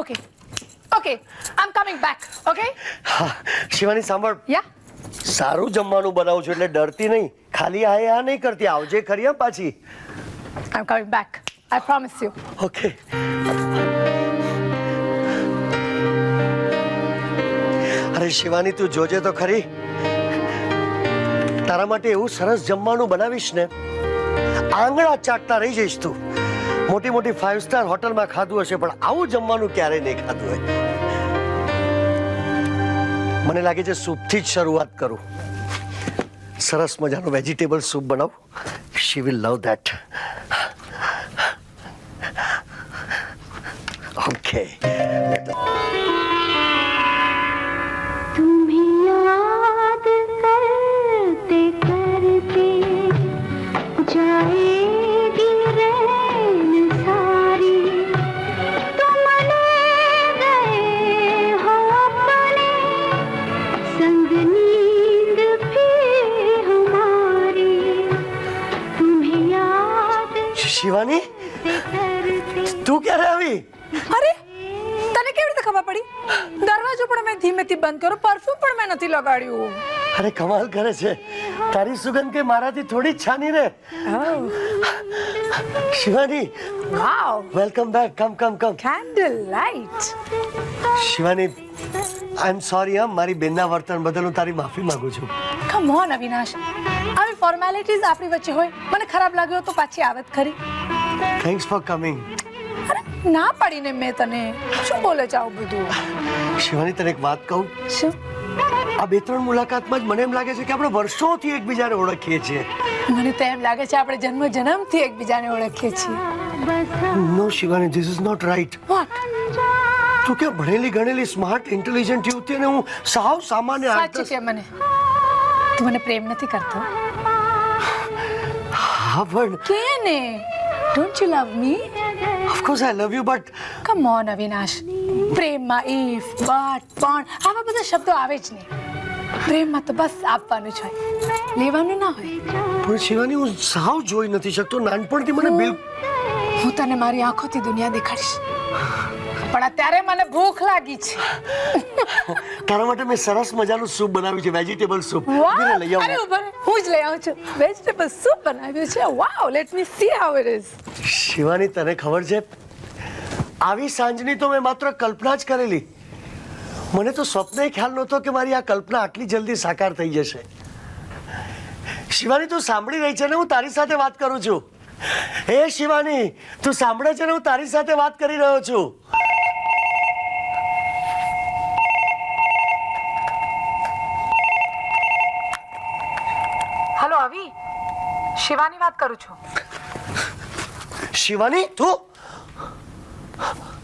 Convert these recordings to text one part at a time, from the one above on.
Okay. Okay. I'm coming back. Okay? Shivani સાંભળ, Yeah. સારું જમવાનું બનાવું છું એટલે ડરતી નહીં, ખાલી આ નહીં કરતી, આવજે ખરી હો પાછી. I'm coming back. I promise you. Okay. અરે શિવાની, તું જોજે તો ખરી, તારા માટે એવું સરસ જમવાનું બનાવીશ ને, આંગળા ચાટતા રહી જઈશ તું. મોટી મોટી 5 સ્ટાર હોટલમાં ખાધું હશે પણ આવું જમવાનું ક્યારેય નહીં ખાધું હોય. મને લાગે છે સૂપથી જ શરૂઆત કરું. સરસ મજાનો વેજીટેબલ સૂપ બનાવું. She will love that. Okay. Shivani, તું ક્યારે આવી? અરે તને કેવી રીતે ખબર પડી? દરવાજો પણ મેં ધીમેથી બંધ કર્યો, પરફ્યુમ પણ મેં નથી લગાડ્યું. અરે કમાલ કરે છે, તારી સુગંધ કે મારાથી થોડી જ છાની રે. Shivani, wow, welcome back. Come come come. Candle light. Shivani, I am sorry. મારી બેનના વર્તન બદલ હું તારી માફી માંગુ છું. કમ ઓન અવિનાશ, આવી ફોર્મેલિટીઝ આપણી વચ્ચે હોય, મને ખરાબ લાગ્યો તો પાછી આવત ખરી. Thanks for coming. અરે ના પાડીને મેં તને. શું બોલે છે આવું બધું? શિવાની, તને એક વાત કહું? શું? આ 2-3 મુલાકાતમાં જ મને એમ લાગે છે કે આપણે વર્ષોથી એકબીજાને ઓળખીએ છીએ. મને તો એમ લાગે છે આપણે જન્મથી એકબીજાને ઓળખીએ છીએ. No Shivani, this is not right. What? તું કે ભણેલી ગણેલી સ્માર્ટ ઇન્ટેલિજન્ટ યુવતી અને હું સાવ સામાન્ય સાચું કે મને તું મને પ્રેમ નથી કરતો? હા પણ કે ને, don't you love me? Of course I love you, but come on Avinash, પ્રેમમાં ઇફ, બટ, પણ આવા બધા શબ્દો આવે જ નહીં. પ્રેમમાં તો બસ આપવાનું જ હોય, લેવાનું ના હોય. પણ શિવાની, હું સાવ જોઈ નથી શકતો. નાનપણથી મને હું તને મારી આંખોથી દુનિયા દેખાડીશ, પણ અત્યારે મને ભૂખ લાગી છે. તારા માટે મેં સરસ મજાનું સૂપ બનાવ્યું છે, વેજીટેબલ સૂપ. વાહ! લઈ આવ. અરે ઉભા રહો, હું જ લઈ આવું છું. વેજીટેબલ સૂપ બનાવ્યું છે. Wow, let me see how it is. Shivani, તને ખબર છે, આવી સાંજની તો મેં માત્ર કલ્પના જ કરેલી. મને તો સ્વપ્ને ખ્યાલ નહોતો કે મારી આ કલ્પના આટલી જલ્દી સાકાર થઈ જશે. શિવાની, તું સાંભળી રહી છે ને? હું તારી સાથે વાત કરું છું. હે શિવાની, તું સાંભળે છે ને? હું તારી સાથે વાત કરી રહ્યો છું. હેલો અવી, શિવાની વાત કરું છું. શિવાની, તું?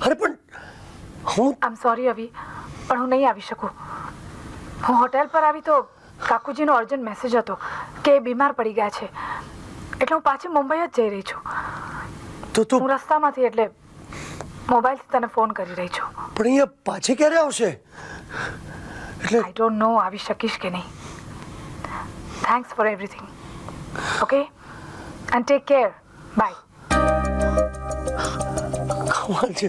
અરે પણ હું આઈ એમ સોરી અવી, પણ હું નહીં આવી શકું. હું હોટેલ પર આવી તો કાકુજીનો અર્જન્ટ મેસેજ હતો કે એ બીમાર પડી ગયા છે, એટલે હું પાછી મુંબઈ જ જઈ રહી છું. તો તું હું રસ્તામાંથી એટલે મોબાઈલથી તને ફોન કરી રહી છું. પણ અહીંયા પાછી ક્યારે આવશે? એટલે આઈ ડોન્ટ નો આવી શકીશ કે નહીં. Thanks for everything. Okay, and take care. Bye. કમાલ છે,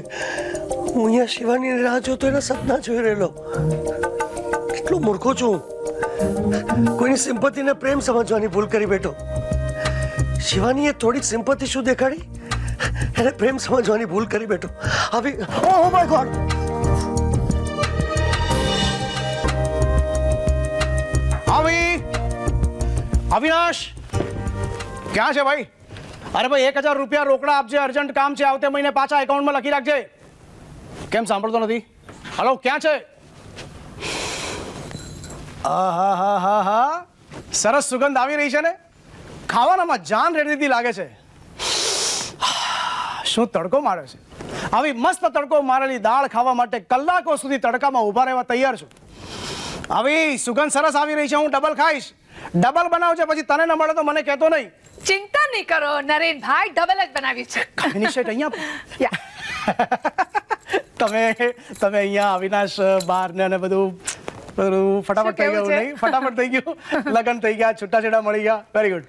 હું અહીંયા શિવાનીની રાહ જોતો એના સપના જોઈ રહેલો. કેટલો મૂર્ખો છું. કોઈની સિમ્પથીને પ્રેમ સમજવાની ભૂલ કરી બેઠો. શિવાનીએ થોડીક સિમ્પથી શું દેખાડી, એને પ્રેમ સમજવાની ભૂલ કરી બેઠો. આવી ઓહ માય ગોડ. અવિનાશ, ક્યાં છે ભાઈ? અરે ભાઈ, 1000 રૂપિયા રોકડા આપજે, અર્જન્ટ કામ છે. આવતે મહિને પાછા એકાઉન્ટમાં લખી રાખજે. કેમ સાંભળતો નથી? હલો, ક્યાં છે? હા, સરસ સુગંધ આવી રહી છે ને? ખાવાનામાં જાન રેડીથી લાગે છે. શું તડકો મારે છે! આવી મસ્ત તડકો મારેલી દાળ ખાવા માટે કલાકો સુધી તડકામાં ઊભા રહેવા તૈયાર છું. આવી સુગંધ સરસ આવી રહી છે, હું ડબલ ખાઈશ. ડબલ બનાવજે, પછી તને ન મળે તો મને કહેતો નહીં. ચિંતા નહીં કરો નરેનભાઈ, ડબલ જ બનાવ્યું છે. કમ્યુનિકેટ અહીંયા તમે અહીંયા અવિનાશ બાર ને બધું ફટાફટ થઈ ગયું નહીં? ફટાફટ થઈ ગયું, લગન થઈ ગયા, છૂટાછેડા મળી ગયા. Very good.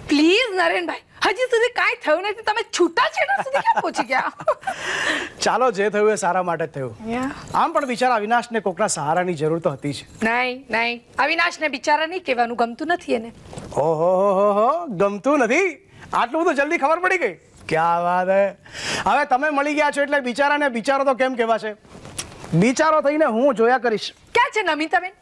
પ્લીઝ નરેનભાઈ, હજી સુધી કાંઈ થયું નથી, તમે છૂટાછેડા સુધી ક્યાં પહોંચી ગયા? ચાલો જે થયું એ સારા માટે જ થયું. આમ પણ બિચારા અવિનાશને કોકના સહારાની જરૂર તો હતી જ. નહીં અવિનાશને બિચારા નહીં કહેવાનું ગમતું નથી એને. ઓહો હો હો, ગમતું નથી? આટલું બધું જલ્દી ખબર પડી ગઈ? ક્યાં વાત હે. હવે તમે મળી ગયા છો એટલે બિચારાને બિચારો તો કેમ કહેવા છે? બિચારો થઈને હું જોયા કરીશ. ક્યાં છે નમિતાબેન?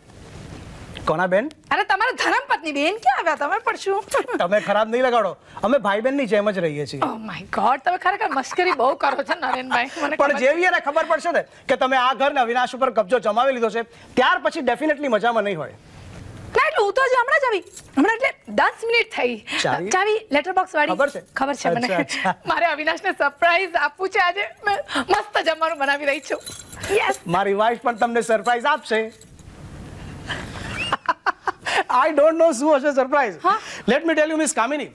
કોના બેન? અરે તમારા ધર્મપત્ની બેન ક્યાં આવ્યા તમે? પણ શું તમે ખરાબ નહીં લગાડો, અમે ભાઈ બહેનની જેમ જ રહીએ છીએ. ઓ માય ગોડ, તમે ખરેખર મસ્કરી બહુ કરો છો નરેનભાઈ. મને પણ જેવી એને ખબર પડશે ને કે તમે આ ઘરને અવિનાશ ઉપર કબજો જમાવી લીધો છે, ત્યાર પછી ડેફિનેટલી મજામાં નહીં હોય. ના એટલે હું તો હજી હમણાં જ આવી. હમણાં એટલે 10 મિનિટ થઈ. ચાવી? ચાવી લેટર બોક્સ વાળી ખબર છે? ખબર છે મને. અચ્છા. મારે અવિનાશને સરપ્રાઈઝ આપવું છે આજે. મેં મસ્ત જમવાનું બનાવી રહી છું. યસ. મારી વાઈફ પણ તમને સરપ્રાઈઝ આપશે. આઈ ડોન્ટ નો શું હશે સરપ્રાઈઝ. હા? Let me tell you miss Kamini.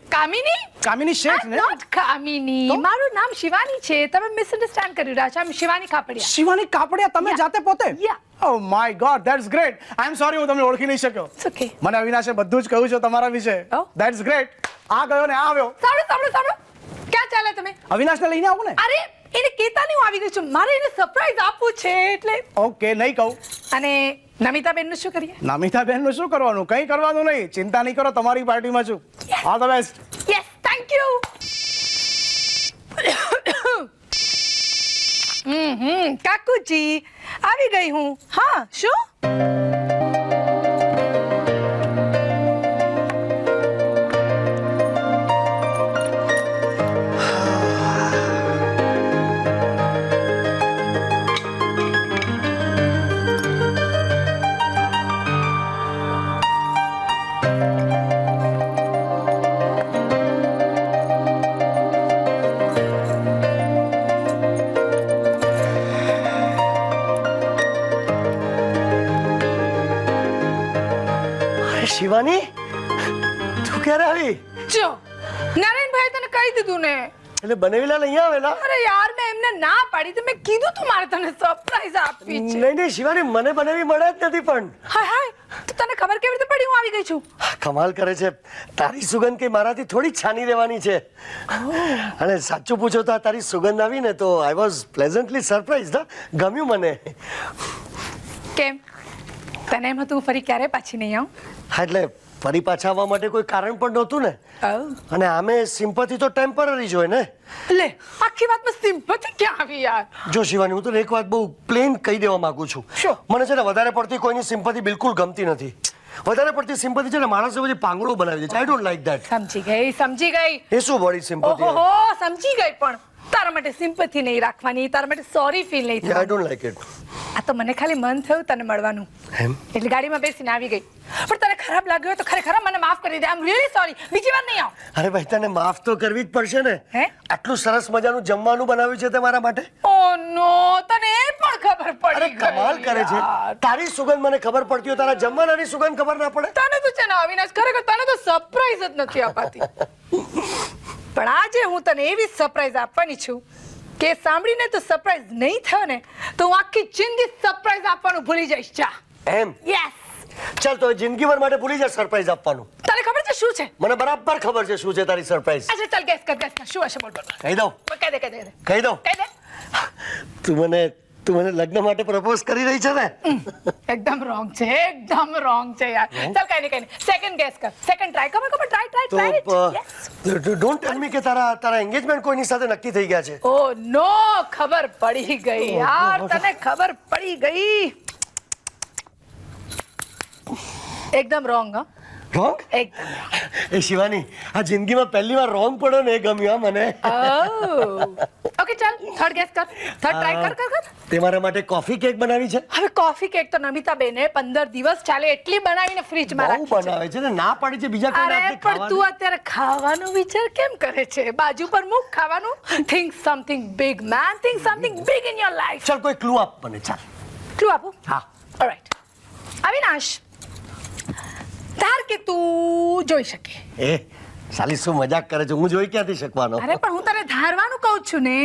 Kamini શેઠ ને? નોટ કામિની. મારું નામ શિવાની છે. તમે મિસઅન્ડરસ્ટેન્ડ કરી રહ્યા છો. આઈ એમ શિવાની કાપડિયા. શિવાની કાપડિયા તમે Yeah. જાતે પોતે? Yeah. Oh my God, that's great. I am sorry હું તમને ઓળખી નહીં શક્યો. It's okay. મને અવિનાશે બધું જ કહ્યું છે તમારા વિશે. Oh. That's great. આ ગયો ને આ આવ્યો. સાંભળો. ક્યાં ચાલે તમે? અવિનાશને લઈને આવું ને? અરે એને કેતા નહીં, હું આવી ગઈ છું. મારે એને સરપ્રાઈઝ આપવું છે એટલે. ઓકે, નહીં કહું. અને નમિતાબેનનું શું કરીએ? નમિતાબેન નું શું કરવાનું? કંઈ કરવાનું નહીં. ચિંતા નહીં કરો, તમારી પાર્ટીમાં છું. All the best. Yes, thank you. કાકુજી આવી ગઈ હું. હા, શું? શિવાની, તું ક્યારે આવી? જો નરેનભાઈ તને કહી દીધું ને. એટલે બનેવીલાલ અહીંયા આવેલા? અરે યાર, મેં એમને ના પાડી તો મેં કીધું તું મારે તને સરપ્રાઈઝ આપવી છે. નહીં શિવાની, મને બનેવી મળે જ નથી. પણ હાય તો તને ખબર કેવી રીતે પડી હું આવી ગઈ છું? કમાલ કરે છે. તારી સુગંધ કે મારાથી થોડી છાની રહેવાની છે. અને સાચું પૂછો તો આ તારી સુગંધ આવી ને તો આઈ વોઝ પ્લેઝન્ટલી સરપ્રાઈઝ. ગમ્યું મને. કેમ તને એમ હતું ફરી ક્યારે પાછી નહીં આવું? હા, એટલે ફરી પાછા આવવા માટે કોઈ કારણ પણ નહોતું ને. અને આમે સિમ્પથી તો ટેમ્પરરી જ હોય ને. લે, આખી વાતમાં સિમ્પથી ક્યાં આવી યાર? જો શિવાની, હું તને એક વાત બહુ પ્લેન કહી દેવા માંગુ છું. શું? મને છે ને વધારે પડતી કોઈની સિમ્પથી બિલકુલ ગમતી નથી. વધારે પડતી સિમ્પથી છે ને માણસો બધી પાંગળો બનાવી દે છે. I don't like that. સમજી ગઈ. એ શું વળી સિમ્પથી? ઓહો, સમજી ગઈ. પણ તારા માટે સિમ્પથી નહીં રાખવાની, તારા માટે સોરી ફીલ નહીં આઈ થવાનું. Don't like it. આ તો મને ખાલી મન થયું તને મળવાનું, એમ? એટલે ગાડીમાં બેસીને આવી ગઈ. પણ તને ખરાબ લાગ્યું હોય તો ખરેખર મને માફ કરી દે. આઈ એમ રિયલી સોરી. બીજી વાર નહીં આવ. અરે ભાઈ, તને માફ તો કરવી જ પડશે ને. હે? આટલું સરસ મજાનું જમવાનું બનાવ્યું છે તે મારા માટે. ઓ નો, તને એ પણ ખબર પડી અરે ગઈ. કમાલ કરે છે. તારી સુગંધ મને ખબર પડતી હોય, તારા જમવાનાની સુગંધ ખબર ના પડે? તને તો છે ને અવિનાશ, ખરેખર તને તો સરપ્રાઈઝ જ નથી અપાતી. પણ આજે હું તને એવી સરપ્રાઈઝ આપવાની છું કે સાંભળીને તો સરપ્રાઈઝ નહીં થયો ને તો હું આખી જિંદગી સરપ્રાઈઝ આપવાનું ભૂલી જઈશ. જા. એમ? યસ. ચાલ તો જિંદગીભર માટે ભૂલી જા સરપ્રાઈઝ આપવાનું. તને ખબર છે શું છે? મને બરાબર ખબર છે શું છે તારી સરપ્રાઈઝ. અચ્છા ચાલ ગેસ કર. શું હશે? બોલ. કહી દઉં? કહી દે. કહી દઉં? તું મને લગ્ન માટે પ્રપોઝ કરી રહી છે ને? એકદમ રોંગ છે યાર. ચાલ કઈ નહીં. સેકન્ડ ગેસ કર. Second try. ટ્રાય. તો ડોન્ટ ટેલ મી કે તારા એન્ગેજમેન્ટ કોઈની સાથે નક્કી થઈ ગયા છે? ઓ નો, ખબર પડી ગઈ યાર. તને ખબર પડી ગઈ. એકદમ રોંગ. રોંગ? એકદમ. એ શિવાની, આ જિંદગીમાં પહેલી વાર રોંગ પડ્યો ને એ ગમ્યું મને. ઓકે ચાલ થર્ડ ગેસ કર. થર્ડ ટ્રાય કર. તે મારા માટે કોફી કેક બનાવી છે? હવે કોફી કેક તો નમિતા બેને 15 દિવસ ચાલે એટલી બનાવીને ફ્રીજમાં બહુ રાખી છે. બનાવે છે ને, ના પાડી છે બીજા કોઈને અરે આપણે પણ તું ખાવાનું. અત્યારે ખાવાનો વિચાર કેમ કરે છે? બાજુ પર મૂક ખાવાનું. Think something big man. Think something big in your life. ચાલ કોઈ ક્લુ આપ મને. ચાલ ક્લુ આપું? હા. ઓલરાઈટ. અવિનાશ, ધાર કે તું જોઈ શકે. એ સાલી શું મજાક કરે છે? હું જોઈ ક્યાંથી શકવાનો? અરે પણ હું તને ધારવાનું કહું છું ને.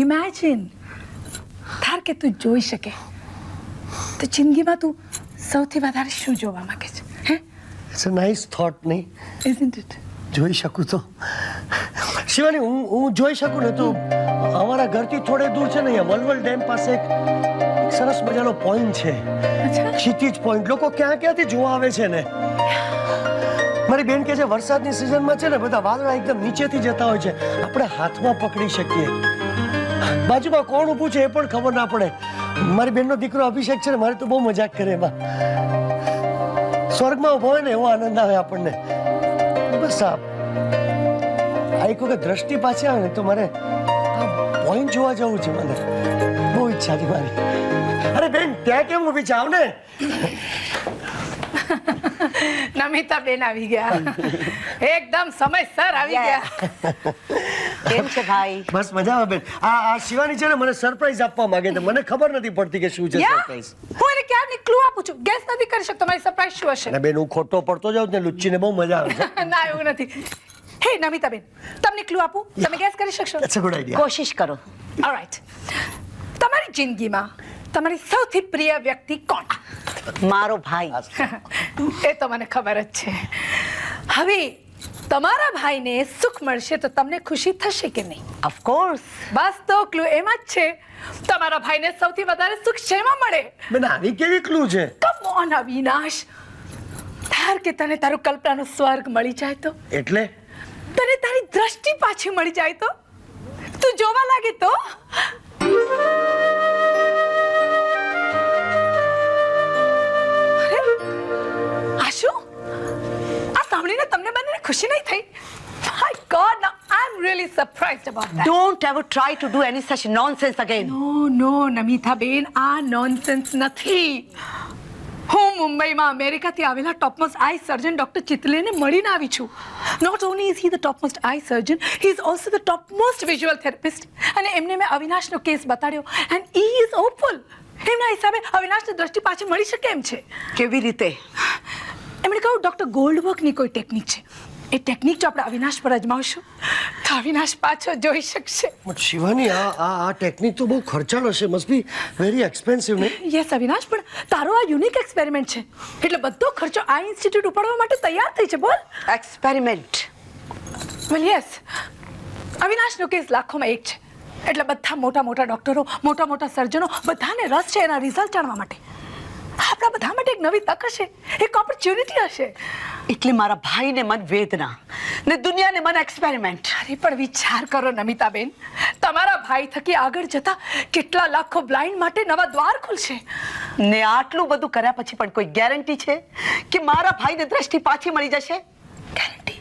ઇમેજિન. ધાર કે તું જોઈ શકે તો જિંદગીમાં તું સૌથી વધારે શું જોવા માંગે છે? હે? ઇટ્સ અ નાઇસ થોટ નહીં? Isn't it? જોઈ શકું તો શિવાની, હું જોઈ શકું ને તો અમારા ઘરથી થોડે દૂર છે ને અહીંયા વલવલ ડેમ પાસે એક સરસ મજાનો પોઈન્ટ છે, ક્ષિતિજ પોઈન્ટ. લોકો ક્યાં ક્યાંથી જોવા આવે છે ને. મારી બેન કે છે વરસાદની સિઝનમાં છે ને બધા વાદળા એકદમ નીચેથી જતા હોય છે, આપણે હાથમાં પકડી શકીએ. બાજુમાં કોણ ઊભું છે એ પણ ખબર ના પડે. મારી બેનનો દીકરો અભિષેક છે ને, મારે તો બહુ મજાક કરે એમાં. સ્વર્ગમાં ઊભો હોય ને એવો આનંદ આવે આપણને. બસ આ એક વખત દ્રષ્ટિ પાછી આવે ને તો મારે આ પોઈન્ટ જોવા જવું છે. મને બહુ ઈચ્છા છે મારી. અરે બેન ત્યાં કેમ ઊભી છે? આવ ને. નમિતા બેન આવી ગયા, એકદમ સમયસર આવી ગયા. કેમ છે ભાઈ? બસ મજામાં બેન. આ શિવાની છે ને મને સરપ્રાઈઝ આપવા માંગે છે. મને ખબર નથી પડતી કે શું છે સરપ્રાઈઝ. હું એને ક્યારની ક્લુ આપું છું, ગેસ નથી કરી શકતો મારી સરપ્રાઈઝ શું હશે. અને બેન હું ખોટો પડતો જાઉં ને લુચ્ચીને બહુ મજા આવે છે. ના એવું નથી. હે નમિતા બેન, તમને ક્લુ આપું, તમે ગેસ કરી શકશો? That's a good idea. કોશિશ કરો. ઓલરાઈટ. તમારી જિંદગીમાં તમારી સૌથી પ્રિય વ્યક્તિ કોણ? મારો ભાઈ. એ તો મને ખબર જ છે. હવે તમારા ભાઈને સુખ મળશે તો તમને ખુશી થશે કે નહીં? Of course. બસ તો ક્લુ એમાં જ છે. તમારા ભાઈને સૌથી વધારે સુખ શેમાં મળે? બેન આવી કેવી ક્લુ છે? કમ ઓન અવિનાશ, ધાર કે તને તારું કલ્પનાનું સ્વર્ગ મળી જાય તો, એટલે તને તારી દ્રષ્ટિ પાછી મળી જાય તો, તું જોવા લાગે તો. આ શું? આ સાંભળીને તમને બંનેને ખુશી નહીં થઈ? My God, now I'm really surprised about that. Don't ever try to do any such nonsense again. No, Namita બેન, આ નોનસેન્સ નથી. હું મુંબઈમાં અમેરિકાથી આવેલા ટોપમોસ્ટ આઈ સર્જન ડોક્ટર ચિતલેને મળીને આવી છું. Not only is he the topmost eye surgeon, he is also the topmost visual therapist. અને એમને મેં અવિનાશનો કેસ બતાડ્યો એન્ડ હી ઇઝ હોપફુલ. એમના હિસાબે અવિનાશની દ્રષ્ટિ પાછી મળી શકે એમ છે. કેવી રીતે? એમણે કહ્યું ડોક્ટર ગોલ્ડબર્ગની કોઈ ટેકનિક છે, એ ટેકનિક જો આપણે અવિનાશ પર અજમાવશું તો અવિનાશ પાછો જોઈ શકશે. બટ શિવાની આ ટેકનિક તો બહુ ખર્ચાળ હશે. મસ્ટ બી વેરી એક્સપેન્સિવ ને? યસ અવિનાશ, પણ તારો આ યુનિક એક્સપેરિમેન્ટ છે એટલે બધો ખર્ચો આ ઇન્સ્ટિટ્યૂટ ઉપાડવા માટે તૈયાર થઈ છે. બોલ. એક્સપેરિમેન્ટ? વેલ યસ, અવિનાશનો કેસ લાખોમાં એક છે એટલે બધા મોટા મોટા ડોક્ટરો, મોટા મોટા સર્જનો બધાને રસ છે એના રિઝલ્ટ જાણવા માટે. આપણા બધા માટે એક નવી તક હશે, એક ઓપોર્ચ્યુનિટી હશે. એટલે મારા ભાઈને મન વેદના ને દુનિયાને મન એક્સપેરિમેન્ટ. અરે પણ વિચાર કરો નમિતાબેન, તમારા ભાઈ થકી આગળ જતા કેટલા લાખો બ્લાઇન્ડ માટે નવા દ્વાર ખુલશે. ને આટલું બધું કર્યા પછી પણ કોઈ ગેરંટી છે કે મારા ભાઈને દ્રષ્ટિ પાછી મળી જશે? ગેરંટી?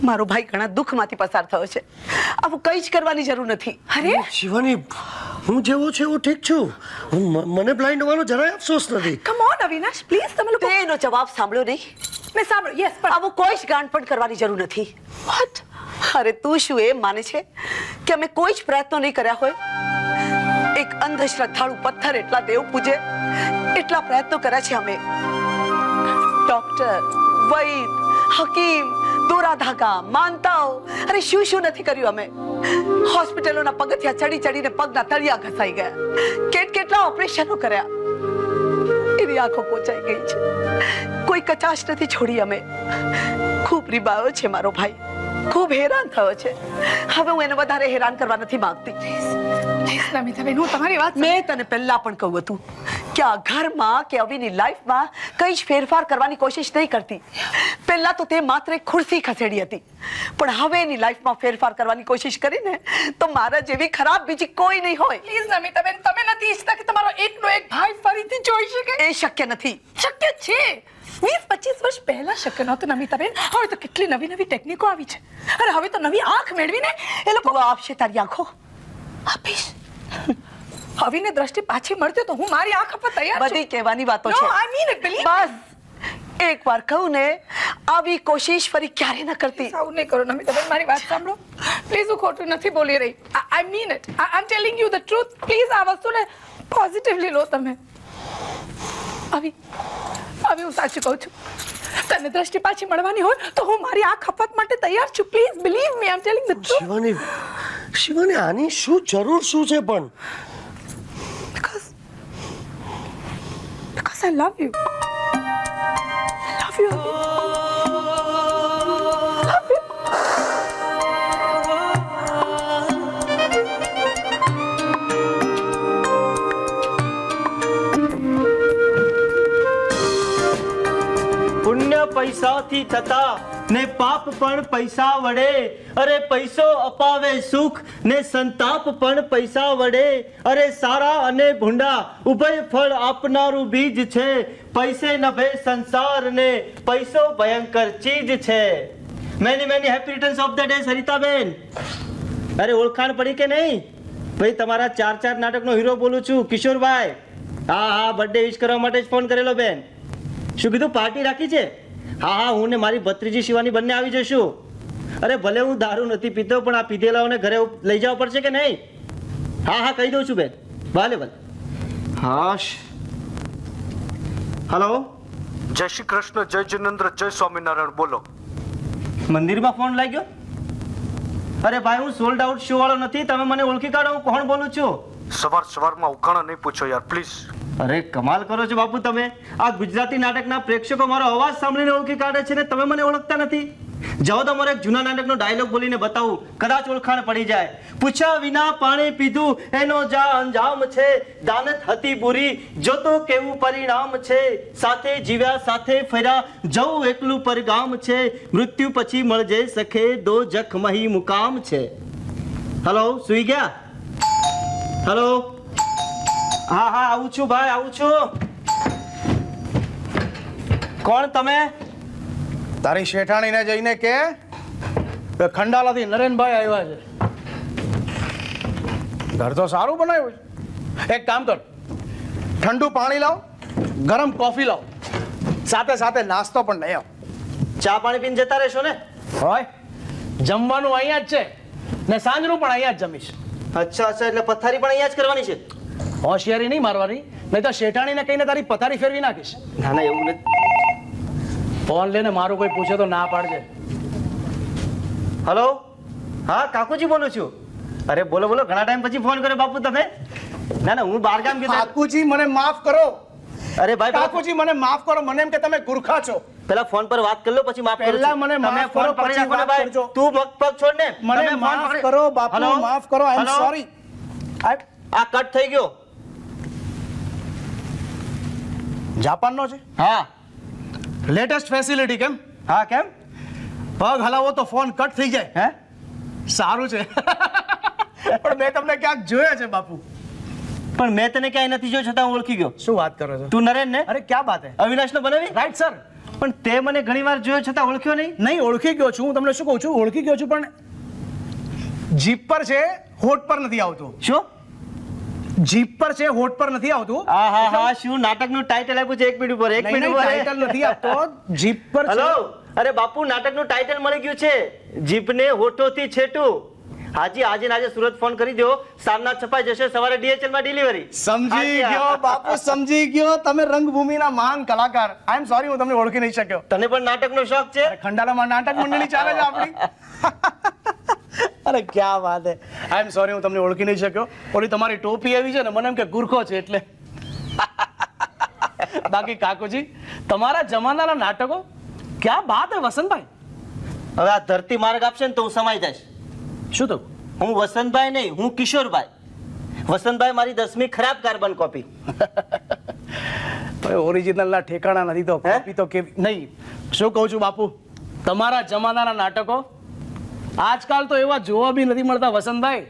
મારો ભાઈ ઘણા દુઃખમાંથી પસાર થયો છે, આવું કંઈ જ કરવાની જરૂર નથી. અરે શિવાની, હું જેવો છે એવો ઠીક છું. મને બ્લાઇન્ડ હોવાનો જરાય અફસોસ નથી. કમ ઓન અવિનાશ, પ્લીઝ તમે લોકો. તેનો જવાબ સાંભળ્યો નહીં? મેં સાંભળ્યું. યસ, પણ આવું કોઈ જ ગાંઠ પણ કરવાની જરૂર નથી. વોટ? અરે તું શું એમ માને છે કે અમે કોઈ જ પ્રયત્નો નહીં કર્યા હોય? એક અંધશ્રદ્ધાળુ પથ્થર એટલા દેવ પૂજે એટલા પ્રયત્નો કર્યા છે અમે. ડોક્ટર, વૈદ, હકીમ, દોરા ધાગા, માનતાઓ, અરે શું શું નથી કર્યું અમે. હોસ્પિટલોના પગથિયા ચડી ચડીને પગના તળિયા ઘસાઈ ગયા, કેટલા ઓપરેશનો કર્યા. એની આંખો પોચાઈ ગઈ છે, કોઈ કચાશ નથી છોડી અમે. ખૂબ રીબાયો છે મારો ભાઈ, ખૂબ હેરાન થયો છે. હવે હું એને વધારે હેરાન કરવા નથી માંગતી. પ્લીઝ નમિતાબેન, હું તમારી વાત મેં તને પહેલા પણ કહ્યું હતું કે આ ઘરમાં કે અવિની લાઈફમાં કઈ જ ફેરફાર કરવાની કોશિશ નહીં કરતી. પહેલા તો તે માત્ર એક ખુરશી ખસેડી હતી, પણ હવે એની લાઈફમાં ફેરફાર કરવાની કોશિશ કરીને તો મારા જેવી ખરાબ બીજી કોઈ નહીં હોય. પ્લીઝ નમિતાબેન, તમે નથી ઈચ્છતા કે તમારો એકનો એક ભાઈ ફરીથી જોઈ શકે? એ શક્ય નથી. શક્ય છે. 20-25 વર્ષ પહેલા શક્ય નહોતું નમિતાબેન. હવે તો કેટલી નવી નવી ટેકનિકો આવી છે. અરે હવે તો નવી આંખ મેળવીને એ લોકો આપશે તારી આંખો. આપીશ. હવીને દ્રષ્ટિ પાછી મળતી તો હું મારી આંખ પર તૈયાર છું. બધી કહેવાની વાતો No, છે. I mean it, believe. બસ એકવાર કહું ને, આવી કોશિશ ફરી ક્યારે ન કરતી. આવું નહીં કરો નમિતાબેન, મારી વાત સાંભળો પ્લીઝ. હું ખોટું નથી બોલી રહી. I mean it. I'm telling you the truth. Please આ વસ્તુને પોઝિટિવલી લો તમે. હવે હું સાચું કહું છું. તને દ્રષ્ટિ પાછી મળવાની હોય તો હું મારી આંખ અપત માટે તૈયાર છું. Please believe me, I M telling the truth. Shivani આની શું જરૂર શું છે પણ? Because I love you. I love you. Love you. પૈસાથી થતા ને પાપ પણ પૈસા વડે. અરે પૈસો અપાવે સુખ ને સંતાપ પણ પૈસા વડે. અરે સારા અને ભૂંડા ઉભય ફળ આપનારું બીજ છે. પૈસે નભે સંસાર ને પૈસો ભયંકર ચીજ છે. Many many happy returns of the day Saritaben. અરે ઓળખાણ પડી કે નહીં? ભાઈ તમારા 4 નાટકનો હીરો બોલું છું, કિશોરભાઈ. હા બર્થડે વિશ કરવા માટે જ ફોન કરેલો બેન. શું કીધું, પાર્ટી રાખી છે? હા હું ને મારી ભત્રીજી શિવાની બંને આવી જશું. અરે ભલે હું દારૂ નથી પીતો પણ આ પીધેલાઓને ઘરે લઈ જવા પડશે કે નહીં? હા કહી દઉં છું બેન. ભલે. હાશ. હલો, જય શ્રી કૃષ્ણ, જય જિનેન્દ્ર, જય સ્વામિનારાયણ. બોલો. મંદિરમાં ફોન લાગ્યો? અરે ભાઈ હું સોલ્ડ આઉટ શો વાળો નથી, તમે મને ઓળખી કાઢો હું કોણ બોલું છું. સવારમાં ઉકાણા નહીં પૂછો યાર, પ્લીઝ. અરે કમાલ કરો છો બાપુ તમે. આ ગુજરાતી નાટકના પ્રેક્ષકો મારો અવાજ સાંભળીને ઓળખી કાઢે છે ને તમે મને ઓળખતા નથી. જાઓ તો મારો એક જૂના નાટકનો ડાયલોગ બોલીને બતાવું, કદાચ ઓળખાણ પડી જાય. પૂછ્યા વિના પાણી પીધું એનો જા અંજામ છે. દાનત હતી બુરી જો તો કેવું પરિણામ છે. સાથે જીવ્યા સાથે ફર્યા જવું એકલું પરગામ છે. મૃત્યુ પછી મળજે સખે દો જખ મહી મુકામ છે. હલો, સુઈ ગયા? હલો, હા આવું છું ભાઈ, આવું છું. કોણ તમે? તારી શેઠાણીને જઈને કે ખંડાલાથી નરેનભાઈ આવ્યા છે. ઘર તો સારું બનાવ્યું છે. એક કામ કર, ઠંડુ પાણી લાવ, ગરમ કોફી લાવ, સાથે નાસ્તો પણ લઈ આવ. ચા પાણી પીને જતા રહેશો ને? હોય, જમવાનું અહીંયા જ છે ને સાંજનું પણ અહીંયા જ જમીશ. અચ્છા એટલે પથારી પણ અહીંયા જ કરવાની છે? હોશિયારી નહીં મારવાની, નહીં તો શેઠાણીને કહીને તારી પથારી ફેરવી નાખીશ. ના એવું નથી. ફોન લઈને મારું કોઈ પૂછે તો ના પાડજે. હલો, હા કાકુજી બોલું છું. અરે બોલો ઘણા ટાઈમ પછી ફોન કર્યો બાપુ તમે. ના હું બહાર ગામ ગયો. કાકુજી મને માફ કરો. અરે ભાઈ કાકુજી મને માફ કરો, મને એમ કે તમે ગુરખા છો. પેલા ફોન પર વાત કરી લો પછી માફ કરો. પહેલા મને માફ કરો પછી વાત કરજો. તું પગ છોડ ને. મને માફ કરો બાપુ, માફ કરો. આઈ એમ સોરી. આ કટ થઈ ગયો. જાપાનનો છે? હા. લેટેસ્ટ ફેસિલિટી કેમ? હા કેમ? પગ હલાવો તો ફોન કટ થઈ જાય. હે, સારું છે. પણ મેં તમને ક્યાંક જોયા છે બાપુ. પણ મેં તને ક્યાંય નથી જોયો છતાં હું ઓળખી ગયો. શું વાત કરો છો? તું નરેન ને? અરે ક્યાં બાત હે. અવિનાશનો બનાવી? Right sir. પણ તે મને ઘણીવાર જોયો છતાં ઓળખ્યો નહીં. નહીં ઓળખી ગયો છું, હું તમને શું કહું છું, ઓળખી ગયો છું પણ જીપ પર છે, હોઠ પર નથી આવતું. શું? જીપ પર છે, હોઠ પર નથી આવતું. હા શું નાટકનું ટાઇટલ આપ્યું છે? એક મિનિટ ઉપર ટાઇટલ નથી આપતો, જીપ પર છે. હેલો, અરે બાપુ નાટકનું ટાઇટલ મળી ગયું છે, જીભને હોઠોથી છેટું. આજે સુરત ફોન કરી દો, સાંજના છપાઈ જશે, સવારે DHL માં ડિલિવરી. સમજી ગયો બાપુ, સમજી ગયો. તમે રંગભૂમિના મહાન કલાકાર. આઈ એમ સોરી, હું તમને ઓળખી નહીં શક્યો. તને પણ નાટકનો શોખ છે? ખંડાલામાં નાટક મંડળી ચાલે છે આપણી. અરે ક્યાં વાત હે. આઈ એમ સોરી, હું તમને ઓળખી નહીં શક્યો. ઓલી તમારી ટોપી એવી છે ને, મને એમ કે ગુરખો છે એટલે. બાકી કાકુજી, તમારા જમાનાના નાટકો ક્યાં બાત હે વસંતભાઈ. હવે આ ધરતી માર્ગ આપશે ને તો હું સમાઈ જઈશ. શું તો? હું વસંતભાઈ નહીં, હું કિશોરભાઈ. વસંતભાઈ મારી 10મી ખરાબ કાર્બન કોપી. ઓરિજિનલ ના ઠેકાણા નથી તો કોપી તો કેવી નહીં. શું કહું છું બાપુ, તમારા જમાનાના નાટકો આજકાલ તો એવા જોવા બી નથી મળતા વસંતભાઈ.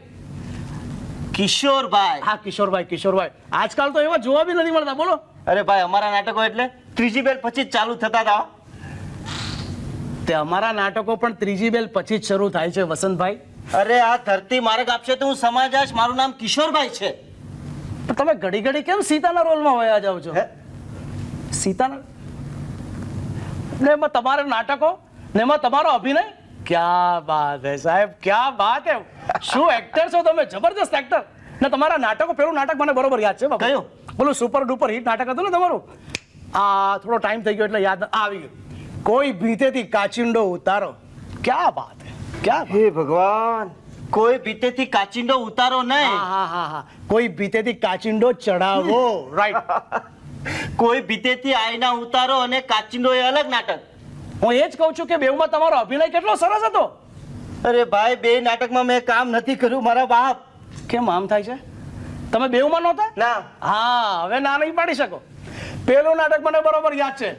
કિશોરભાઈ. હા કિશોરભાઈ, આજકાલ તો એવા જોવા બી નથી મળતા. બોલો. અરે ભાઈ અમારા નાટકો એટલે ત્રીજી બેલ પછી જ ચાલુ થતા હતા. તે અમારા નાટકો પણ ત્રીજી બેલ પછી જ શરૂ થાય છે વસંતભાઈ. અરે આ ધરતી માર્ગ આપશે તો હું સમાજ જઈશ. મારું નામ કિશોરભાઈ છે. પણ તમે ઘડી કેમ સીતાના રોલમાં વયા જાવ છો? સીતાના ને એમાં તમારા નાટકો ને એમાં તમારો અભિનય. ક્યાં બાત હે સાહેબ, ક્યાં બાત હે. શું એક્ટર છો તમે, જબરદસ્ત એક્ટર. ને તમારા નાટકો, પેલું નાટક મને બરોબર યાદ છે. કયું? બોલું સુપર ડુપર હિટ નાટક હતું ને તમારું. આ થોડો ટાઈમ થઈ ગયો એટલે યાદ આવી ગયું. કોઈ ભીતેથી કાચિંડો ઉતારો. ક્યાં બાત હે, ક્યાં. હે ભગવાન, કોઈ ભીતેથી કાચિંડો ઉતારો નહીં. હા. કોઈ ભીતેથી કાચિંડો ચડાવો. રાઈટ. કોઈ ભીતેથી આઈના ઉતારો અને કાચિંડો એ અલગ નાટક. હું એ જ કહું છું કે બેઉમાં તમારો અભિનય કેટલો સરસ હતો. અરે ભાઈ, બે નાટકમાં મેં કામ નથી કર્યું મારા બાપ. કેમ આમ થાય છે? તમે બેઉમાં નહોતા? ના. હા, હવે ના નહીં પાડી શકો. પેલું નાટક મને બરોબર યાદ છે.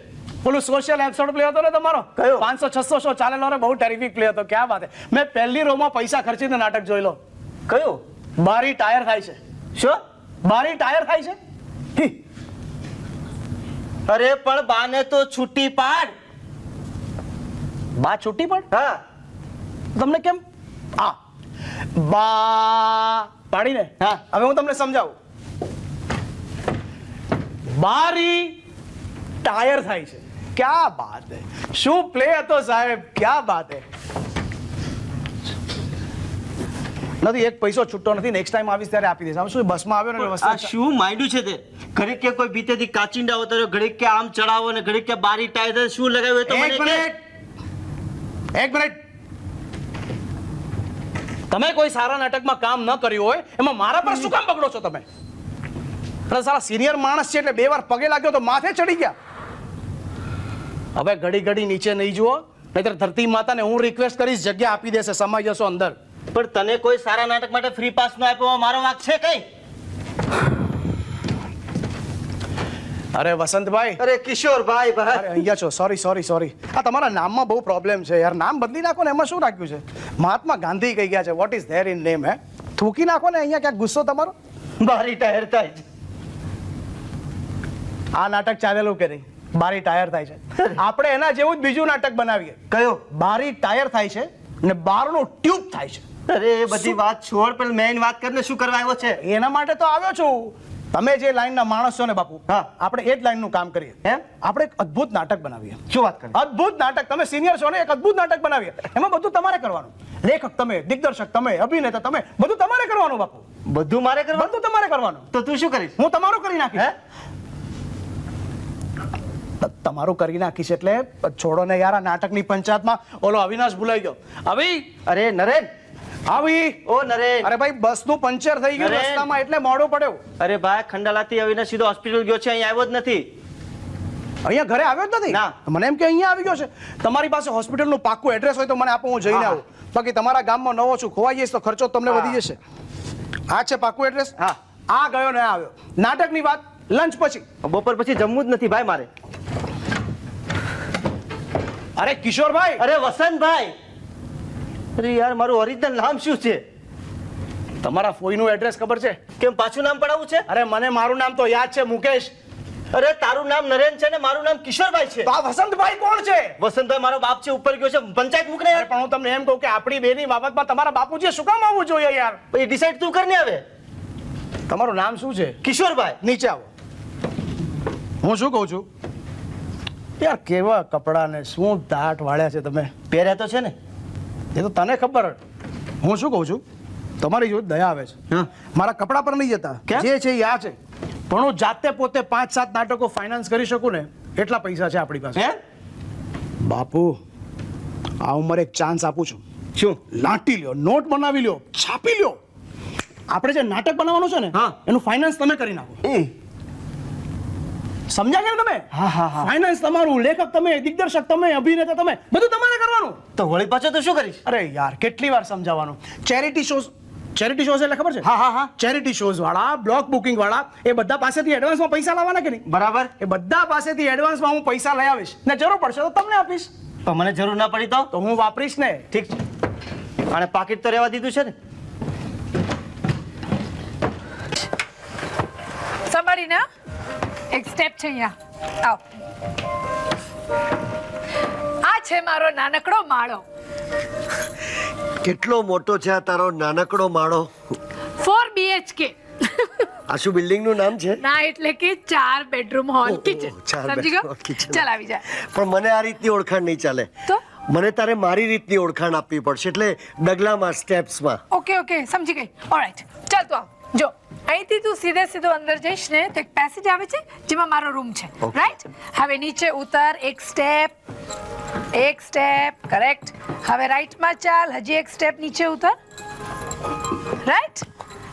બોલું સોશિયલ એપિસોડ પ્લે હતો ને તમારો કયો? 500-600 શો ચાલેલો રે, બહુ ટેરિફિક પ્લે હતો. ક્યાં વાત છે. મેં પહેલી રોમાં પૈસા ખર્ચીને નાટક જોઈ લો. કયું? બારી ટાયર થાય છે. શું? બારી ટાયર થાય છે. હી. અરે પણ બાને તો છૂટી પાડ. બા છૂટી પડ હા તમને કેમ આ બા પાડીને. હા. હવે હું તમને સમજાવું. બારી ટાયર થાય છે. ક્યાં બાત હે. શું પ્લે હતો સાહેબ, ક્યાં બાત હે. નથી, એક પૈસો છૂટતો નથી. નેક્સ્ટ ટાઈમ આવીશ ત્યારે આપી દઈશ. આમ શું બસમાં આવ્યો ને એટલે આ વસ્તુ શું માંડ્યું છે તે? ઘડીક કે કોઈ ભીતેથી કાચિંડા ઉતાર્યો, ઘડીક કે આમ ચડાવો ને ઘડીક કે બારી ટાયર શું લગાવ્યું એ તો મને એક કે. મિનિટ. તમે કોઈ સારા નાટકમાં કામ ન કર્યું હોય એમાં મારા પર શું કામ પકડો છો તમે? અરે સારા સિનિયર માણસ છે એટલે 2 વાર પગે લાગ્યો તો માથે ચડી ગયા. હવે ઘડી ઘડી નીચે નહીં જુઓ, નહીતર ધરતી માતાને હું રિક્વેસ્ટ કરીશ, જગ્યા આપી દેશે, સમાઈ જશો અંદર. પણ તને કોઈ સારા નાટક માટે ફ્રી પાસ નો આપ્યો, મારો વાંક છે કઈ? અરે વસંતભાઈ, અરે કિશોરભાઈ અરે અહીંયા છો. સોરી. આ તમારા નામમાં બહુ પ્રોબ્લેમ છે યાર. નામ બદલી નાખો ને, એમાં શું રાખ્યું છે? મહાત્મા ગાંધી કહી ગયા છે. What is there in name? હે, થૂકી નાખો ને અહીંયા. ક્યાંક ગુસ્સો તમારો? બારી ટાયર થાય છે. આ નાટક ચાલેલું કે નહીં? બારી ટાયર થાય છે. આપણે એના જેવું જ બીજું નાટક બનાવીએ. કયો? બારી ટાયર થાય છે ને બારનું ટ્યુબ થાય છે. અરે એ બધી વાત છોડ, પણ મેઇન વાત કરીને શું કરવા આવ્યો છે? એના માટે તો આવ્યો છું. તમે જે લાઈનના માણસ છો ને બાપુ, હા. આપણે એ જ લાઈનનું કામ કરીએ. એમ? આપણે એક અદ્ભુત નાટક બનાવીએ. શું વાત કરે? અદ્ભુત નાટક. તમે સિનિયર છો ને, એક અદ્ભુત નાટક બનાવીએ. એમાં બધું તમારે કરવાનું. લેખક તમે, દિગ્દર્શક તમે, અભિનેતા તમે, બધું તમારે કરવાનું બાપુ. બધું મારે કરવાનું? બધું તમારે કરવાનું. તો તું શું કરીશ? હું તમારું કરી નાખીશ. હે? તમારું કરી નાખીશ એટલે છોડો ને યાર. આ નાટકની પંચાયતમાં ઓલો અવિનાશ ભૂલાઈ ગયો. અરે નરેન. આવી. ઓ નરેન. અરે ભાઈ, બસનું પંચર થઈ ગયું નરેન. રસ્તામાં એટલે મોડું પડ્યું. અરે ભાઈ, ખંડાલાથી આવીને સીધો હોસ્પિટલ ગયો છે, અહીં આવ્યો જ નથી. અહીંયા ઘરે આવ્યો જ નથી. ના. મને એમ કે અહીંયા આવી ગયો છે. તમારી પાસે હોસ્પિટલનું પાક્કું એડ્રેસ હોય તો મને આપો, હું જઈને હા. આવું. બાકી તમારા ગામમાં નવો છું, ખોવાઈ જઈશ તો ખર્ચો તમને હા. વધી જશે. આ છે પાક્કું એડ્રેસ. હા. આ ગયો ને આવ્યો. નાટકની વાત લંચ પછી. બપોર પછી જમવું જ નથી ભાઈ મારે. અરે કિશોરભાઈ, અરે વસંતભાઈ. અરે યાર, મારું ઓરિજિનલ નામ શું છે? તમારા ફોઈનું એડ્રેસ ખબર છે? કેમ પાછું નામ પડાવવું છે? અરે મને મારું નામ તો યાદ છે, મુકેશ. અરે તારું નામ નરેન છે ને મારું નામ કિશોરભાઈ છે. તો આ વસંતભાઈ કોણ છે? વસંતભાઈ મારો બાપ છે, ઉપર ગયો છે, પંચાયત મૂકને અરે પણ હું તમને એમ કહું કે આપણી બેની બાબતમાં તમારા બાપુજી શું કામ આવવું જોઈએ યાર? એ ડિસાઈડ તું કરને આવે. તમારું નામ શું છે? કિશોરભાઈ. નીચે આવો. હું શું કહું છું યાર, કેવા કપડાં ને શું દાટ વાળ્યા છે તમે. પહેર્યા તો છે ને? એ તો તને ખબર. હું શું કહું છું, તમારી જોડે દયા આવે છે. હા. મારા કપડા પર નહીં જતા. કેમ? જે છે એ આ છે. પણ હું જાતે પોતે 5-7 નાટકો ફાઇનાન્સ કરી શકું ને એટલા પૈસા છે આપણી પાસે. હે? બાપુ, આ ઉંમરે એક ચાન્સ આપું છું. શું? લાંટી લ્યો, નોટ બનાવી લ્યો, છાપી લ્યો. આપણે જે નાટક બનાવવાનું છે ને હા. એનું ફાઇનાન્સ તમે કરી નાખો. સમજ્યા કે તમે? હા, હા, હા. ફાઇનાન્સ તમારું, લેખક તમે, દિગ્દર્શક તમે, અભિનેતા તમે, બધું તમારે કરવાનું. તો વળી પાછો તો શું કરીશ? અરે યાર, કેટલી વાર સમજાવવાનું. ચેરિટી શોઝ એટલે ખબર છે? હા, હા, હા. ચેરિટી શોઝ વાળા, બ્લોક બુકિંગ વાળા, એ બધા પાસેથી એડવાન્સમાં પૈસા લાવવાના કે નહીં? બરાબર. એ બધા પાસેથી એડવાન્સમાં હું પૈસા લઈ આવીશ ને જરૂર પડશે તો તમને આપીશ. પણ મને જરૂર ના પડી તો? તો હું વાપરીશ ને. ઠીક છે. અને પાકીટ તો રહેવા દીધું છે ને? સંભાળીને એક સ્ટેપ છે અહીંયા. આવ. આ છે મારો નાનકડો માળો. કેટલો મોટો છે આ તારો નાનકડો માળો? 4 BHK. આ શું બિલ્ડિંગનું નામ છે? ના, એટલે કે 4 બેડરૂમ હોલ ઓહો, કિચન. 4 સમજી ગયો? bedroom kitchen. ચાલ આવી જા. પણ મને આ રીતની ઓળખાણ નહીં ચાલે. તો મને તારે મારી રીતની ઓળખાણ આપવી પડશે, એટલે ડગલામાં, સ્ટેપ્સમાં. ઓકે સમજી ગઈ. ઓલરાઈટ, ચાલ તું આવ. જો અહીંથી તું સીધો અંદર જઈશ ને તો એક પેસેજ આવે છે જેમાં મારો રૂમ છે. Okay. રાઈટ? હવે નીચે ઉતર, એક સ્ટેપ, કરેક્ટ. હવે રાઈટમાં ચાલ, હજી એક સ્ટેપ નીચે ઉતર. રાઈટ?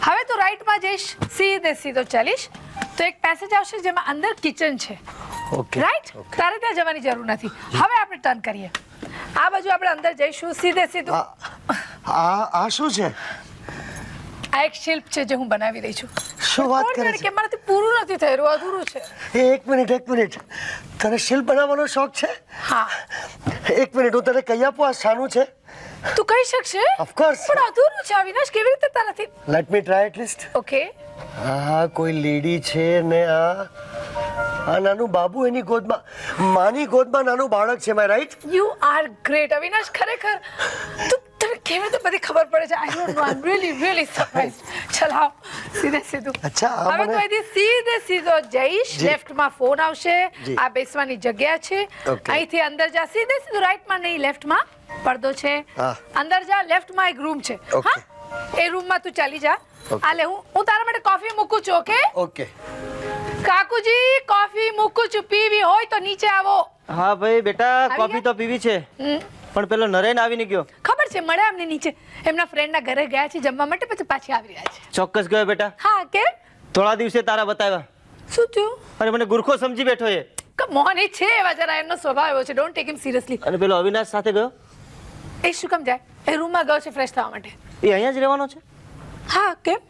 હવે તું રાઈટમાં જઈશ, સીધો ચાલીશ તો એક પેસેજ આવશે જેમાં અંદર કિચન છે. ઓકે. રાઈટ? તારે ત્યાં જવાની જરૂર નથી. હવે આપણે ટર્ન કરીએ. આ બાજુ આપણે અંદર જઈશું, સીધું. આ શું છે? આ એક શિલ્પ છે જે હું બનાવી રહી છું. શું વાત કોણ કરે જાણે છે? કે મારાથી પૂરું નથી થઈ રહ્યું, અધૂરું છે. એક મિનિટ. તને શિલ્પ બનાવવાનો શોખ છે? હા એક મિનિટ, હું તને કહી આપું આ શાનું છે. તું કહી શકશે Of course. પણ અધૂરું છે અવિનાશ, કેવી રીતે તારાથી? Let me try at least. Okay આ કોઈ લેડી છે ને આ નાનું બાબુ એની ગોદમાં, માની ગોદમાં નાનું બાળક છે. My right? You are great Avinash, ખરેખર તને કેવી રીતે બધી ખબર પડે છે? I don't know, I am really surprised. ચલ આવ સીધે સીધું. અચ્છા, આ હવે તો મને- અહીંથી સીધે સીધો જઈશ. જી. લેફ્ટમાં ફોન આવશે, જી. આ બેસવાની જગ્યા છે. Okay. અહીંથી અંદર જા, સીધે સીધું, રાઈટમાં નહીં લેફ્ટમાં પડદો છે. હા. અંદર જા, લેફ્ટમાં એક રૂમ છે. Okay. એ રૂમમાં તું ચાલી જા. Okay. આ લે, હું તારા માટે કોફી મૂકું છું. Okay okay. કાકુજી, કોફી મૂકું છું. પીવી હોય તો નીચે આવો. હા ભાઈ બેટા, આવી કોફી ગયા? તો પીવી છે, હમ. પણ પેલો નરેન આવીને ગયો. ખબર છે, મળ્યા અમને નીચે. એમના ફ્રેન્ડના ઘરે ગયા છે જમવા માટે, પછી પાછી આવી રહ્યા છે. ચોક્કસ ગયો બેટા. હા કે થોડા દિવસે તારા બતાવ્યા. શું થયું? અરે મને ગુરખો સમજી બેઠો એ. મોહન એ છે એવા, જરા એમનો સ્વભાવ એવો છે. Don't take him seriously. અને પેલો અવિનાશ સાથે ગયો, એ શું કામ જાય? એ રૂમમાં ગયો છે ફ્રેશ થવા માટે. એ અહીંયા જ રહેવાનો છે. હા કેમ?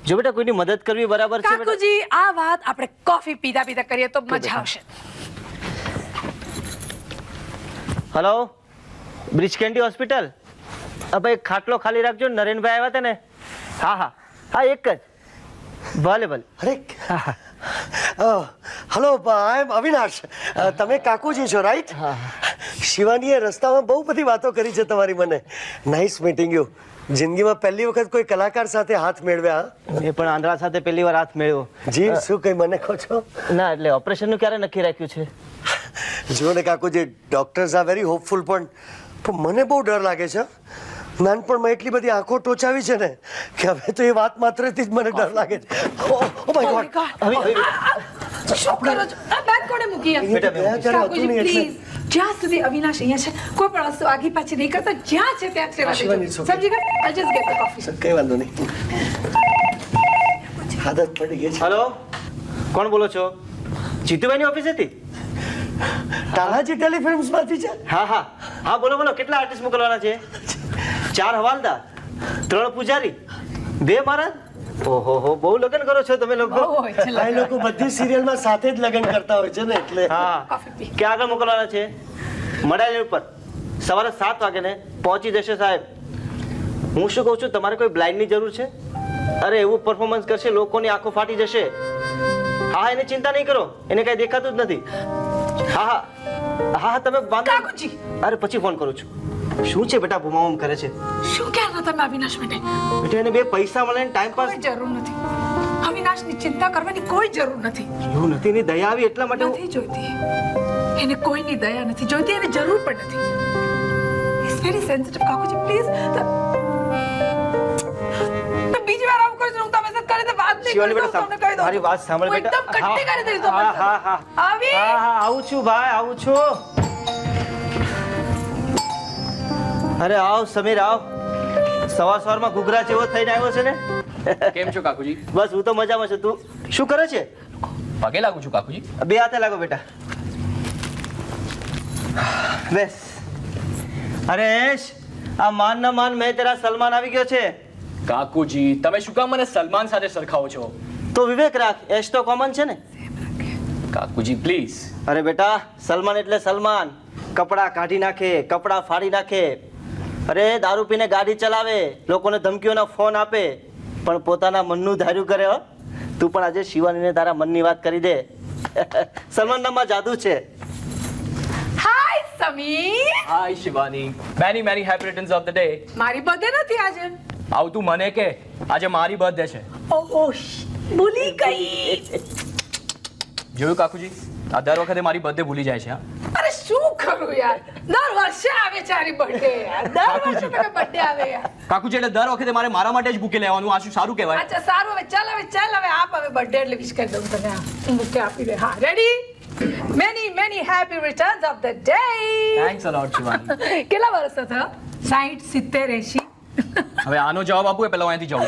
જો બેટા કોઈની મદદ કરવી બરાબર છે બેટા. કાકુજી, આ વાત આપણે કોફી પીતા પીતા કરીએ તો મજા આવશે. Hello, bridge candy hospital. હા ભાઈ, ખાટલો ખાલી રાખજો. નરેનભાઈ આવ્યા હતા ને? હા હા હા, એક જ. ભલે ભલે. અરે હલો, આઈ એમ અવિનાશ. તમે કાકુજી છો, રાઈટ? શિવાનીએ રસ્તામાં બહુ બધી વાતો કરી છે તમારી મને. Nice meeting you. જિંદગીમાં પહેલી વખત કોઈ કલાકાર સાથે હાથ મેળવ્યા. એ પણ આંધળા સાથે પહેલી વાર હાથ મેળવ્યો. જી, શું કઈ મને કહો છો? ના એટલે ઓપરેશનનું ક્યારે નક્કી રાખ્યું છે? જુઓ ને કાકુજી, ડોક્ટર્સ આર વેરી હોપફુલ, પણ મને બહુ ડર લાગે છે. નાનપણમાં એટલી બધી આંખો ટોચાવી છે ને કે હવે તો એ વાત માત્રથી જ મને ડર લાગે છે. Oh my Oh my God. God. શું કરો છો? આ બેગ કોણે મૂકી એમ? બેટા, બેટા, હતું કાકુજી, નહીં એટલે. પ્લીઝ, જ્યાં સુધી અવિનાશ અહીંયા છે, કોઈ પણ વસ્તુ આગી પાછી નહીં કરતા. જ્યાં છે ત્યાં જ રહેવા શિવાની, દેજો. it's okay. સમજી ગયા? I just get the coffee. કઈ વાંધો નહીં. આદત પડી ગઈ છે. હલો, કોણ બોલો છો? જીતુભાઈની ઓફિસ હતી? તાલાજી ટેલિફિલ્મ્સ માંથી છે. હા હા હા, બોલો બોલો. કેટલા આર્ટિસ્ટ મોકલવાના છે? 4 હવાલદાર, 3 પૂજારી, 2 મહારાજ. ઓહો હો, બહુ લગ્ન કરો છો તમે લોકો. બહુ હોય છે આ લગ્ન. લોકો બધી સિરિયલમાં સાથે જ લગ્ન કરતા હોય છે ને એટલે. હા, કોફી પી. ક્યાં આગળ મોકલવાના છે? મડાલી ઉપર સવારે 7 વાગે ને પહોંચી જશે સાહેબ. હું શું કહું છું, તમારે કોઈ બ્લાઇન્ડની જરૂર છે? અરે એવું પરફોર્મન્સ કરશે, લોકોની આંખો ફાટી જશે. હા હા, એને ચિંતા નહીં કરો, એને કઈ દેખાતું જ નથી. હા હા હા હા, તમે વાંધો કાકુજી, અરે પછી ફોન કરું છું. શું છે બેટા, બુમાબુમ કરે છે? શું કહેતા તમે અવિનાશ માટે? બેટા એને 2 પૈસા મળે ને ટાઈમ પાસ. કોઈ જરૂર નથી. અવિનાશની ચિંતા કરવાની કોઈ જરૂર નથી. એવું નથી, એની દયા આવી એટલા માટે નથી જોઈતી. એને કોઈની દયા નથી જોઈતી, એને જરૂર પણ નથી. ઇટ્સ વેરી સેન્સિટિવ કાકુજી, પ્લીઝ. તો બીજી વાર આવું કરજો, હું તમારી સાથે કરી દે વાત નહીં શિવાની કરું, બેટા, તમને કહી દઉં. મારી વાત સાંભળ હું બેટા. એકદમ કટ્ટી કરી દઈશ હા તમારી હા સાથે. હા આવી. હા હા, આવું છું ભાઈ, આવું છું. અરે આવ સમીર, આવ. સવારમાં ઘૂઘરા જેવો થઈને આવ્યો છે ને? કેમ છો કાકુજી? બસ હું તો મજામાં છું. તું શું કરે છે? પગે લાગુ છું કાકુજી. 2 હાથે લાગો બેટા. બેસ. અરે એશ, આ માન ના માન, મેં તેરા સલમાન આવી ગયો છે. કાકુજી, તમે શું કામ મને સલમાન સાથે સરખાવો છો? તો વિવેક રાખ, એશ તો કોમન છે ને. કાકુજી પ્લીઝ. અરે બેટા, સલમાન એટલે સલમાન. કપડા કાઢી નાખે, કપડા ફાડી નાખે, અરે દારૂ પીને ગાડી ચલાવે, લોકોને ધમકીઓના ફોન આપે, પણ પોતાના મનનું ધાર્યું કરે. હો, તું પણ આજે શિવાનીને તારા મનની વાત કરી દે. સલમાન નામમાં જાદુ છે. Hi Sameer. Hi Shivani. Many happy returns of the day. મારી બર્થડે નથી આજે. આવ તું મને કે આજે મારી બર્થડે છે. ઓહ, ભૂલી ગઈ. જોયું કાકુજી, આ દર વખતે મારી બર્થડે ભૂલી જાય છે. હા, અરે શું કરું યાર, દર વર્ષે આવે છે મારી બર્થડે યાર. દર વર્ષે તને બર્થડે આવે યાર. કાકુજી એટલે દર વખતે મારે મારા માટે જ બુકે લેવાનું. આ શું સારું કહેવાય? અચ્છા સારું, ચાલ હવે આપ હવે બર્થડે એટલે વિશ કરી દઉં તને. હું બુકે આપી દે. હા, ready? Many happy returns of the day. Thanks a lot Shivani. કેટલા વર્ષ થયા? 60, 70, 80? હવે આનો જવાબ આપું એ પહેલા અહીંયાથી જાઉં.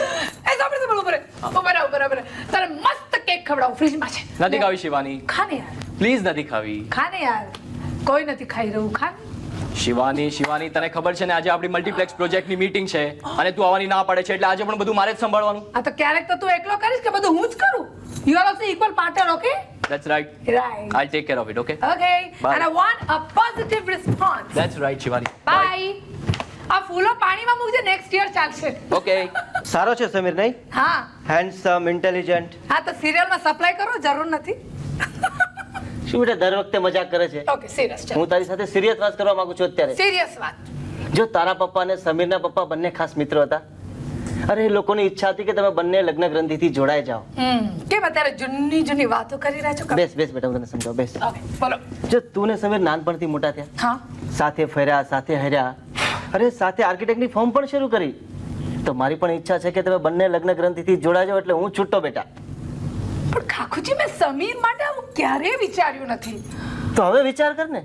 એ સાંભળ ઉપર. તારે મસ્ત કેક ખવડાવું, ફ્રીજમાં છે. નથી ખાવી શિવાની, ખાને યાર, પ્લીઝ નથી ખાવી. ખાને યાર. કોઈ નથી ખાઈ રહ્યું, ખાને. શિવાની તને ખબર છે ને આજે આપણી મલ્ટીપ્લેક્સ પ્રોજેક્ટની મીટિંગ છે અને તું આવવાની ના પડે છે એટલે આજે પણ બધું મારે જ સંભાળવાનું. આ તો ક્યારેક તો તું એકલો કરીશ કે બધું હું જ કરું? You are also equal partner, okay? That's right. Right. I'll take care of it, okay? Okay. Bye. And I want a positive response. That's right, Shivani. Bye. આ ફૂલો પાણીમાં મૂકજે, નેક્સ્ટ યર ચાલશે. Okay. સારો છે સમીર નહીં? હા હેન્ડસમ, ઇન્ટેલિજન્ટ. હા તો સિરિયલમાં સપ્લાય કરો, જરૂર નથી. શું બેટા દર વખતે મજાક કરે છે? ઓકે સિરિયસ છે, હું તારી સાથે સિરિયસ વાત કરવા માંગુ છું અત્યારે. સિરિયસ વાત. જો તારા પપ્પા અને સમીરના પપ્પા બંને ખાસ મિત્રો હતા. અરે એ લોકોની ઈચ્છા હતી કે તમે બંને લગ્ન ગ્રંથિથી જોડાઈ જાઓ. કેમ અત્યારે જૂની વાતો કરી રહ્યા છો? બેસ બેસ બેટા, હું તને સમજાવું, બેસ. ઓકે બોલો. જો તું ને સમીર નાનપણથી મોટા થયા, હા સાથે ફર્યા, સાથે હર્યા, અરે સાથે આર્કિટેક્ટની ફોર્મ પણ શરૂ કરી, તો મારી પણ ઈચ્છા છે કે તમે બંને લગ્ન ગ્રંથિથી જોડાઈ જાઓ એટલે હું છૂટો બેટા. પણ કાકુજી મેં સમીર માટે આવું ક્યારેય વિચાર્યું નથી. તો હવે વિચાર કર ને.